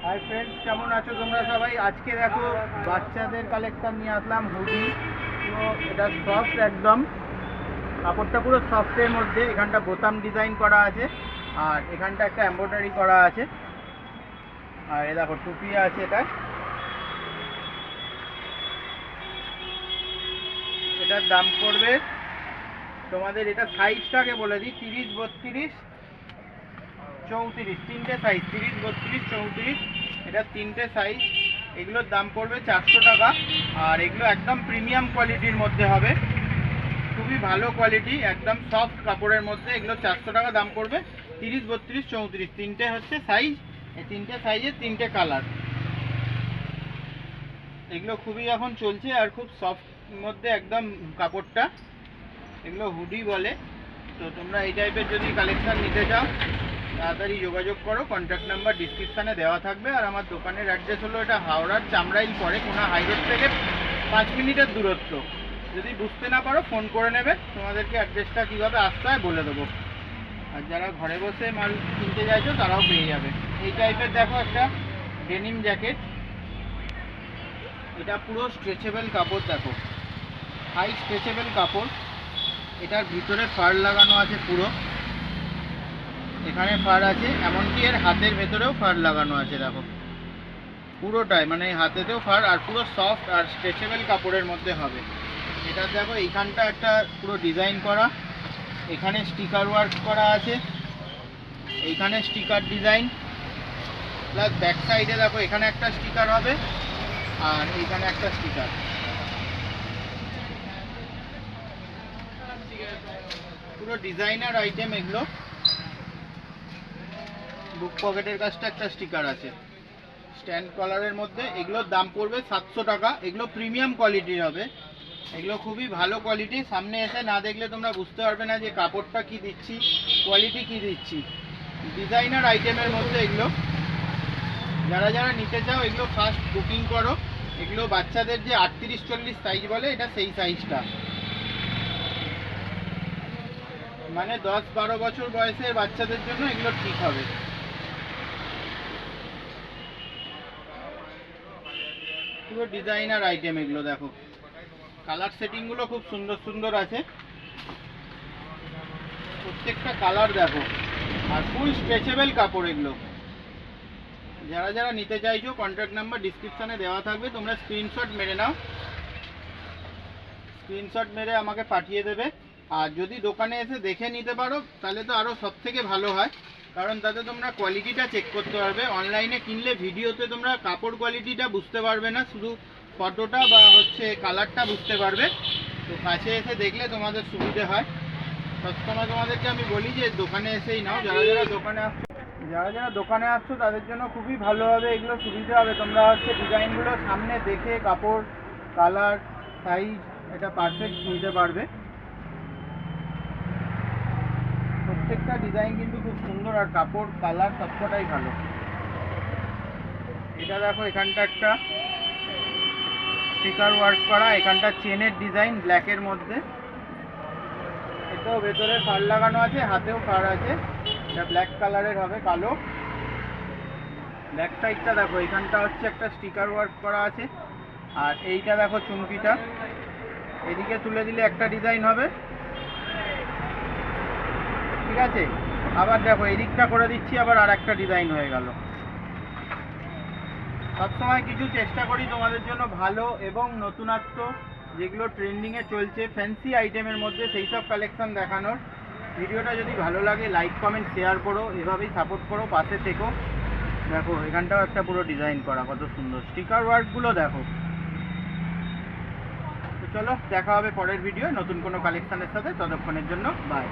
Hi friends, কেমন আছো তোমরা সবাই? আজকে দেখো বাচ্চাদের কালেকশন নিয়ে আসলাম হুডি। তো এটা সফট একদম, কাপড়টা পুরো সফটের মধ্যে। এখানটা বোতাম ডিজাইন করা আছে আর এখানটা একটা এমব্রয়ডারি করা আছে। আর এ দেখো টুপি আছে। এটার দাম পড়বে তোমাদের, এটা সাইজটাকে বলে দিই, 30, 32, 34, তিনটে সাইজ, 30, 32, 34, এটা তিনটে সাইজ। এগুলোর দাম পড়বে 400 টাকা। আর এগুলো একদম প্রিমিয়াম কোয়ালিটির মধ্যে হবে, খুবই ভালো কোয়ালিটি, একদম সফট কাপড়ের মধ্যে। এগুলো 400 টাকা দাম পড়বে। 30, 32, 34 তিনটে হচ্ছে সাইজ। এই তিনটে সাইজের তিনটে কালার। এগুলো খুবই এখন চলছে আর খুব সফট মধ্যে একদম কাপড়টা। এগুলো হুডি বলে। তো তোমরা এই টাইপের যদি কালেকশান নিতে চাও তাড়াতাড়ি যোগাযোগ করো। কন্ট্যাক্ট নাম্বার ডিসক্রিপশানে দেওয়া থাকবে। আর আমার দোকানের অ্যাড্রেস হলো, এটা হাওড়ার চামড়াইল পরে, কোনা হাইরোড থেকে 5 মিনিটের দূরত্ব। যদি বুঝতে না পারো ফোন করে নেবে, তোমাদেরকে অ্যাড্রেসটা কীভাবে আসতে হয় বলে দেবো। আর যারা ঘরে বসে মাল কিনতে চাইছো তারাও পেয়ে যাবে। এই টাইপের দেখো একটা ডেনিম জ্যাকেট, এটা পুরো স্ট্রেচেবল কাপড়, দেখো হাই স্ট্রেচেবল কাপড়। এটার ভিতরে ফার লাগানো আছে পুরো, এখানে ফার আছে, এমনকি এর হাতের ভেতরেও ফার লাগানো আছে। দেখো পুরোটাই, মানে হাতেতেও ফার, আর পুরো সফট আর স্ট্রেচেবল কাপড়ের মধ্যে হবে। এটা দেখো এইখানটা একটা পুরো ডিজাইন করা, এখানে স্টিকার ওয়ার্ক করা আছে, এইখানে স্টিকার ডিজাইন, প্লাস ব্যাক সাইডে দেখো এখানে একটা স্টিকার হবে আর এইখানে একটা স্টিকার। পুরো ডিজাইনার আইটেম এগুলো। বুক পকেটের কাছটা একটা স্টিকার আছে, স্ট্যান্ড কলারের মধ্যে। এগুলোর দাম পড়বে 700 টাকা। এগুলো প্রিমিয়াম কোয়ালিটির হবে, এগুলো খুবই ভালো কোয়ালিটি। সামনে এসে না দেখলে তোমরা বুঝতে পারবে না যে কাপড়টা কি দিচ্ছি, কোয়ালিটি কি দিচ্ছি। ডিজাইনার আইটেমের মধ্যে এগুলো। যারা যারা নিতে চাও এগুলো ফার্স্ট বুকিং করো। এগুলো বাচ্চাদের যে 38-40 সাইজ বলে, এটা সেই সাইজটা, মানে 10-12 বছর বয়সের বাচ্চাদের জন্য এগুলো ঠিক হবে। পুরো ডিজাইনার আইটেম এগুলো। দেখো কালার সেটিংগুলো খুব সুন্দর সুন্দর আছে, প্রত্যেকটা কালার দেখো। আর ফুল স্ট্রেচেবল কাপড় এগুলো। যারা যারা নিতে চাইছো কন্ট্যাক্ট নাম্বার ডিসক্রিপশানে দেওয়া থাকবে, তোমরা স্ক্রিনশট মেরে নাও, স্ক্রিনশট মেরে আমাকে পাঠিয়ে দেবে। আর যদি দোকানে এসে দেখে নিতে পারো তাহলে তো আরও সব থেকে ভালো হয়, কারণ তাতে তোমরা কোয়ালিটিটা চেক করতে পারবে। অনলাইনে কিনলে ভিডিওতে তোমরা কাপড় কোয়ালিটিটা বুঝতে পারবে না, শুধু ফটোটা বা হচ্ছে কালারটা বুঝতে পারবে। তো কাছে এসে দেখলে তোমাদের সুবিধে হয়। সবসময় তোমাদেরকে আমি বলি যে দোকানে এসেই নাও। যারা যারা দোকানে আসছো তাদের জন্য খুবই ভালো হবে, এগুলো সুবিধা হবে। তোমরা হচ্ছে ডিজাইনগুলো সামনে দেখে কাপড়, কালার, সাইজ এটা পারফেক্ট নিতে পারবে। প্রত্যেকটা ডিজাইন কিন্তু খুব সুন্দর, আর কাপড়, কালার সবকটাই ভালো। এটা দেখো এখানটা একটা স্টিকার ওয়ার্ক করা, এখানটা চেনের ডিজাইন ব্ল্যাকের মধ্যে। এটাও ভেতরে ফার লাগানো আছে, হাতেও ফার আছে। এটা ব্ল্যাক কালারের হবে, কালো। ব্যাক সাইডটা দেখো, এখানটা হচ্ছে একটা স্টিকার ওয়ার্ক করা আছে। আর এইটা দেখো চুমকিটা, এদিকে তুলে দিলে একটা ডিজাইন হবে, ঠিক আছে। আবার দেখো এদিকটা করে দিচ্ছি, আবার আর একটা ডিজাইন হয়ে গেল। সবসময় কিছু চেষ্টা করি তোমাদের জন্য ভালো এবং নতুনত্ব, যেগুলো ট্রেন্ডিংয়ে চলছে ফ্যান্সি আইটেমের মধ্যে, সেই সব কালেকশন দেখানোর। ভিডিওটা যদি ভালো লাগে লাইক, কমেন্ট, শেয়ার করো, এভাবেই সাপোর্ট করো, পাশে থেকো। দেখো এখানটাও একটা পুরো ডিজাইন করা, কত সুন্দর স্টিকার ওয়ার্কগুলো দেখো। তো চলো দেখা হবে পরের ভিডিও নতুন কোনো কালেকশানের সাথে, ততক্ষণের জন্য বাই।